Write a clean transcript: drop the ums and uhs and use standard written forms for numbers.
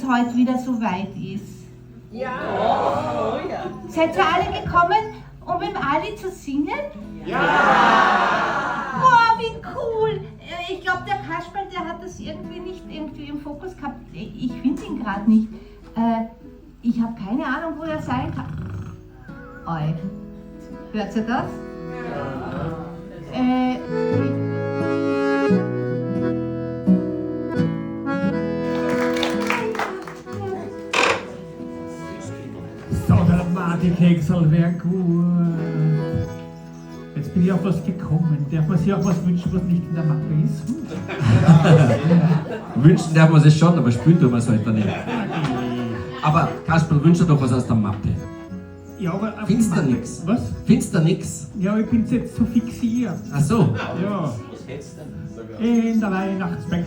es heute wieder so weit ist. Ja. Oh, ja. Seid ihr alle gekommen, um mit dem Ali zu singen? Ja. Boah, wie cool! Ich glaube, der Kasperl, der hat das irgendwie nicht im Fokus gehabt. Ich finde ihn gerade nicht. Ich habe keine Ahnung, wo er sein kann. Oi. Hört ihr das? So, der Marti-Keksel wäre gut. Jetzt bin ich auf was gekommen. Darf man sich auch was wünschen, was nicht in der Mappe ist? Wünschen darf man sich schon, aber spielen tun wir es heute nicht. Aber Kasperl, wünsche doch was aus der Mappe. Ja, aber auf Findest die du Mappe- nix? Was? Findest du nix? Ja, ich bin jetzt so fixiert. Ach so. Ja. Was hättest du denn sogar? In der Weihnachtsbäcker.